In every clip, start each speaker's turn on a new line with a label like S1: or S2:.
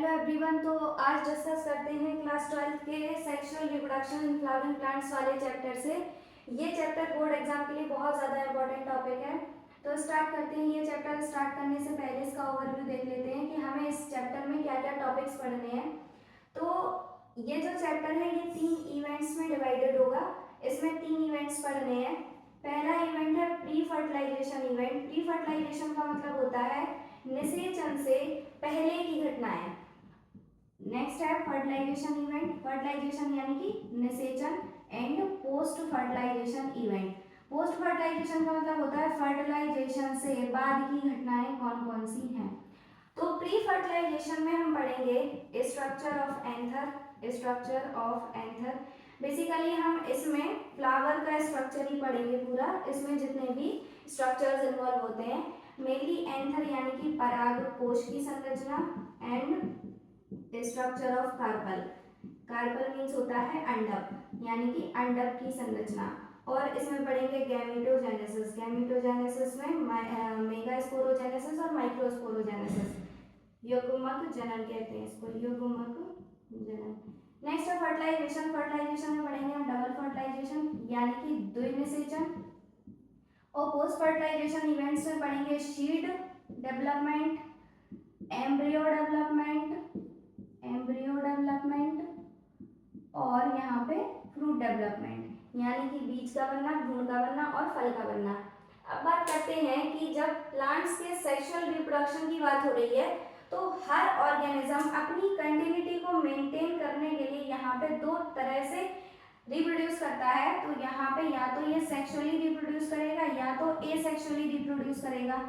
S1: Hello everyone. तो आज discuss करते हैं क्लास 12 के sexual reproduction in flowering plants वाले चैप्टर से। ये चैप्टर बोर्ड एग्जाम के लिए बहुत ज़्यादा इंपॉर्टेंट टॉपिक है। तो स्टार्ट करते हैं। ये चैप्टर स्टार्ट करने से पहले इसका ओवरव्यू देख लेते हैं कि हमें इस चैप्टर में क्या क्या टॉपिक्स पढ़ने हैं। तो ये जो चैप्टर है ये 3 इवेंट्स में डिवाइडेड होगा। इसमें 3 इवेंट्स पढ़ने हैं। पहला इवेंट है pre fertilisation event. Pre fertilisation का मतलब होता है निषेचन से पहले की घटनाएं। नेक्स्ट है फर्टिलाइजेशन इवेंट। फर्टिलाइजेशन यानी कि निषेचन and post fertilisation event. Post fertilisation का मतलब होता है फर्टिलाइजेशन से बाद की घटनाएं कौन कौन सी हैं। तो प्री फर्टिलाइजेशन में हम पढ़ेंगे structure of anther. Structure of anther basically हम इसमें फ्लावर का स्ट्रक्चर ही पढ़ेंगे पूरा। इसमें जितने भी स्ट्रक्चर्स इन्वॉल्व होते हैं मेनली एंथर यानी कि पराग कोश की संरचना and structure of carpel. Carpel means होता है अंडक यानी कि अंडक की संरचना। और इसमें पढ़ेंगे गैमेटोजेनेसिस। गैमेटोजेनेसिस में मेगास्पोरोजेनेसिस और माइक्रोस्पोरोजेनेसिस। युग्मक जनन कहते हैं इसको, युग्मक जनन। नेक्स्ट है फर्टिलाइजेशन। फर्टिलाइजेशन में पढ़ेंगे हम डबल फर्टिलाइजेशन यानी कि द्विनिषेचन। और पोस्ट फर्टिलाइजेशन इवेंट्स में पढ़ेंगे सीड डेवलपमेंट, एम्ब्रियो डेवलपमेंट, और यहाँ पे फ्रूट डेवलपमेंट यानी कि बीज का बनना, भ्रूण का बनना और फल का बनना। अब बात करते हैं कि जब प्लांट्स के सेक्सुअल रिप्रोडक्शन की बात हो रही है तो हर ऑर्गेनिज्म अपनी कंटिन्यूटी को मेंटेन करने के लिए यहाँ पे दो तरह से रिप्रोड्यूस करता है। तो यहाँ पे या तो ये सेक्सुअली रिप्रोड्यूस करेगा या तो एसेक्सुअली रिप्रोड्यूस करेगा।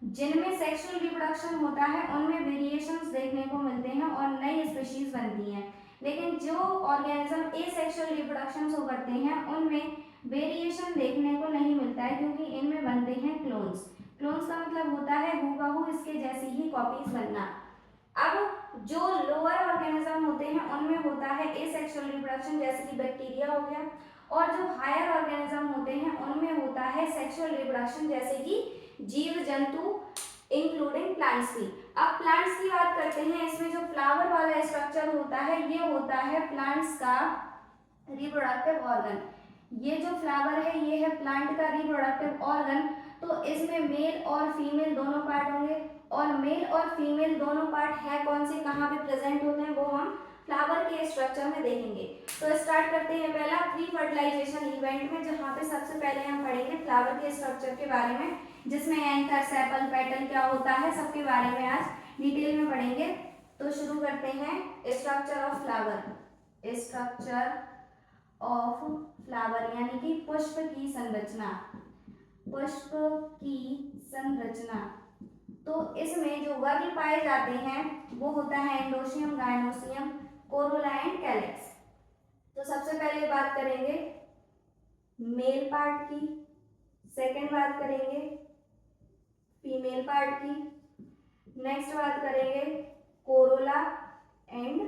S1: जिनमें सेक्सुअल रिप्रोडक्शन होता है उनमें वेरिएशंस देखने को मिलते हैं और नई स्पीशीज बनती हैं। लेकिन जो ऑर्गेनिज्म एसेक्सुअल रिप्रोडक्शन करते हैं उनमें वेरिएशन देखने को नहीं मिलता है क्योंकि इनमें बनते हैं क्लोन्स। क्लोन्स का मतलब होता है हूबहू इसके जैसी ही कॉपीज बनना। अब जो लोअर ऑर्गेनिज्म होते हैं उनमें होता है एसेक्सुअल रिप्रोडक्शन जैसे कि बैक्टीरिया हो गया, और जो हायर ऑर्गेनिज्म होते हैं उनमें होता है सेक्सुअल रिप्रोडक्शन जैसे कि जीव जंतु इंक्लूडिंग प्लांट्स की। अब प्लांट्स की बात करते हैं। इसमें जो फ्लावर वाला स्ट्रक्चर होता है ये होता है प्लांट्स का रिप्रोडक्टिव ऑर्गन। ये जो फ्लावर है ये है प्लांट का रिप्रोडक्टिव ऑर्गन। तो इसमें मेल और फीमेल दोनों पार्ट होंगे, और मेल और फीमेल दोनों पार्ट है कौन से कहाँ पे प्रेजेंट होते हैं वो हम फ्लावर के स्ट्रक्चर में देखेंगे। तो स्टार्ट करते हैं पहला प्री फर्टिलाइजेशन इवेंट में, जहाँ पे सबसे पहले हम पढ़ेंगे फ्लावर के स्ट्रक्चर के बारे में, जिसमें एंथर, सेपल, पेटल क्या होता है सबके बारे में आज डिटेल में पढ़ेंगे। तो शुरू करते हैं structure of flower. Structure of flower यानी कि पुष्प की संरचना। पुष्प की संरचना। तो इसमें जो वर्ग पाए जाते हैं वो होता है एंडोसियम, गायनोसियम, कोरोला एंड कैलेक्स। तो सबसे पहले बात करेंगे मेल पार्ट की, सेकंड बात करेंगे फीमेल पार्ट की, नेक्स्ट बात करेंगे कोरोला एंड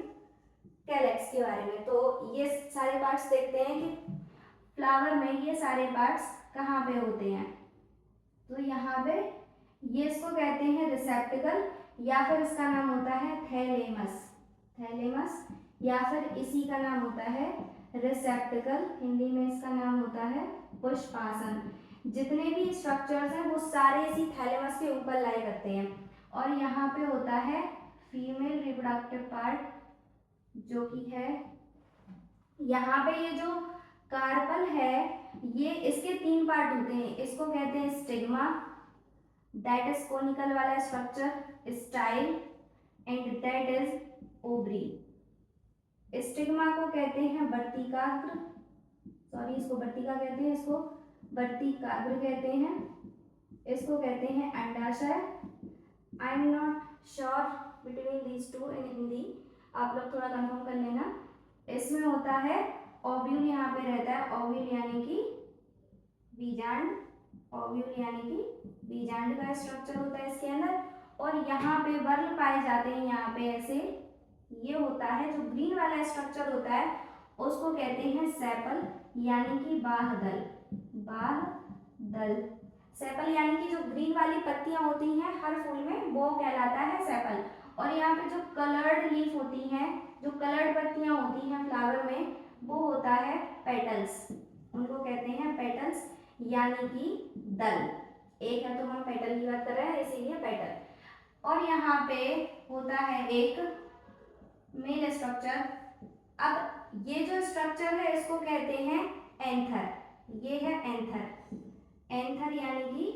S1: कैलेक्स के बारे में। तो ये सारे पार्ट्स देखते हैं कि फ्लावर में ये सारे पार्ट्स कहाँ पे होते हैं। तो यहाँ पे ये इसको कहते हैं रिसेप्टिकल, या फिर इसका नाम होता है थैलेमस। थैलेमस या फिर इसी का नाम होता है रिसेप्टिकल। हिंदी में इसका नाम होता है पुष्पासन। जितने भी स्ट्रक्चर्स हैं वो सारे इसी थैलेमस के ऊपर लाई करते हैं। और यहाँ पे होता है फीमेल रिप्रोडक्टिव पार्ट जो कि है यहाँ पे। ये जो कार्पल है ये इसके 3 पार्ट होते हैं। इसको कहते हैं स्टिग्मा, दैट इज कोनिकल वाला structure, style and that is ovary. Stigma को कहते हैं वर्तिकाग्र, सॉरी इसको वर्तिका कहते हैं, इसको वर्तिकाग्र कहते हैं, इसको कहते हैं अंडाशय। I am not sure between these two in Hindi, आप लोग थोड़ा कंफर्म कर लेना। इसमें होता है ओव्यूल, यहाँ पे रहता है ओव्यूल यानी कि बीजांड। ओव्यूल यानी कि बीजांड का स्ट्रक्चर होता है इसके अंदर। और यहाँ पे वर्ग पाए जाते हैं, यहाँ पे ऐसे ये होता है जो ग्रीन वाला स्ट्रक्चर होता है उसको कहते हैं सेपल यानी कि बाह्यदल। बाह्यदल, सेपल यानी कि जो ग्रीन वाली पत्तियां होती हैं हर फूल में वो कहलाता है सेपल। और यहाँ पे जो कलर्ड लीफ होती हैं, जो कलर्ड पत्तियां होती हैं फ्लावर में, वो होता है पेटल्स, उनको कहते हैं पेटल्स यानी कि दल। एक है तो हम पेटल की बात कर रहे हैं इसीलिए पेटल। और यहाँ पे होता है एक मेल स्ट्रक्चर। अब ये जो स्ट्रक्चर है इसको कहते हैं एंथर। ये है एंथर, एंथर यानी कि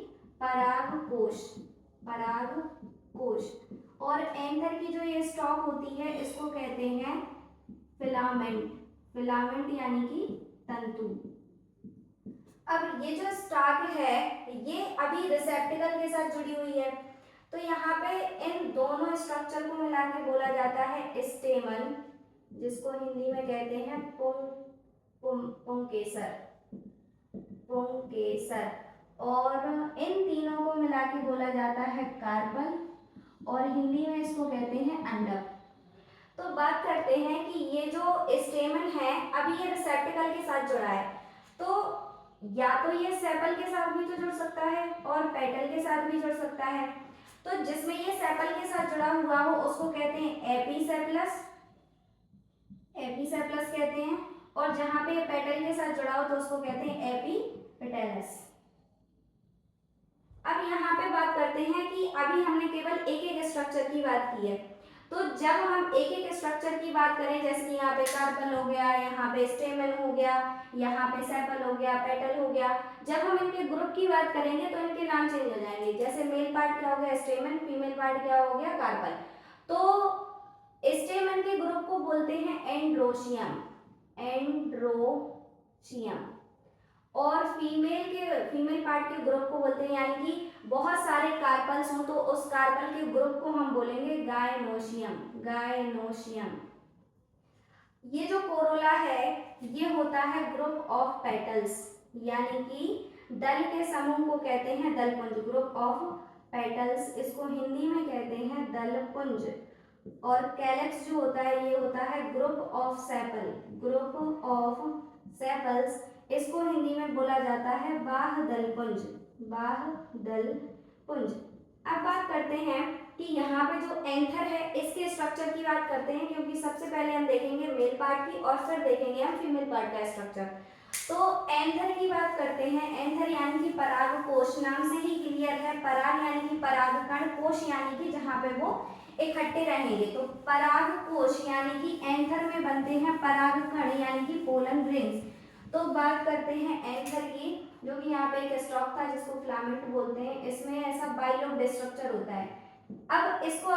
S1: परागकोश, परागकोश। और एंथर की जो ये स्टॉक होती है इसको कहते हैं फिलामेंट, फिलामेंट यानी कि तंतु। अब ये जो स्टॉक है ये अभी रिसेप्टिकल के साथ जुड़ी हुई है, तो यहाँ पे इन दोनों स्ट्रक्चर को मिला के बोला जाता है स्टेमन, जिसको हिंदी में कहते हैं पुंकेसर, पुंकेसर। और इन तीनों को मिला के बोला जाता है कार्पल, और हिंदी में इसको कहते हैं अंडक। तो बात करते हैं कि ये जो स्टेमन है अभी ये रिसेप्टिकल के साथ जुड़ा है, तो या तो ये सेपल के साथ भी तो जुड़ सकता है और पेटल के साथ भी जुड़ सकता है। तो जिसमें ये सेपल के साथ जुड़ा हुआ हो उसको कहते हैं एपीसेपलस, एपीसेपलस कहते हैं। और जहां पे पेटल के साथ जुड़ा हो तो उसको कहते हैं एपीपेटलस। अब यहाँ पे बात करते हैं कि अभी हमने केवल एक एक स्ट्रक्चर की बात की है, तो जब हम एक एक स्ट्रक्चर की बात करें, जैसे कि यहाँ पे कार्पल हो गया, यहाँ पे स्टेमन हो गया, यहाँ पे सेपल हो गया, पेटल हो गया, जब हम इनके ग्रुप की बात करेंगे तो इनके नाम चेंज हो जाएंगे। जैसे मेल पार्ट क्या हो गया स्टेमन, फीमेल पार्ट क्या हो गया कार्पल। तो स्टेमन के ग्रुप को बोलते हैं एंड्रोशियम, एंड्रोशियम। और फीमेल पार्ट के ग्रुप को बोलते हैं, यानी कि बहुत सारे कार्पल्स हों तो उस कार्पल के ग्रुप को हम बोलेंगे गायनोशियम, गायनोशियम। ये जो कोरोला है ये होता है ग्रुप ऑफ पेटल्स, यानी कि दल के समूह को कहते हैं दलपुंज, ग्रुप ऑफ पेटल्स, इसको हिंदी में कहते हैं दलपुंज। और कैलेक्स जो होता है ये होता है group of sepal, group of sepals, इसको हिंदी में बोला जाता है बाह्यदलपुंज, बाह्यदलपुंज। अब बात करते हैं कि यहाँ पे जो एंथर है इसके स्ट्रक्चर की बात करते हैं, क्योंकि सबसे पहले हम देखेंगे मेल पार्ट की और फिर देखेंगे हम फीमेल पार्ट का स्ट्रक्चर। तो एंथर की बात करते हैं, एंथर यानी कि परागकोश, नाम से ही क्लियर है, पराग यानी कि परागकण, कोश यानी कि जहाँ पे वो इकट्ठे रहेंगे। तो परागकोश यानी कि एंथर में बनते हैं परागकण यानी कि पोलन ग्रेन्स। तो बात करते हैं एंथर की, जो कि यहाँ पे एक स्टॉक था जिसको फिलामेंट बोलते हैं, इसमें ऐसा बाइलोब्ड स्ट्रक्चर होता है। अब इसको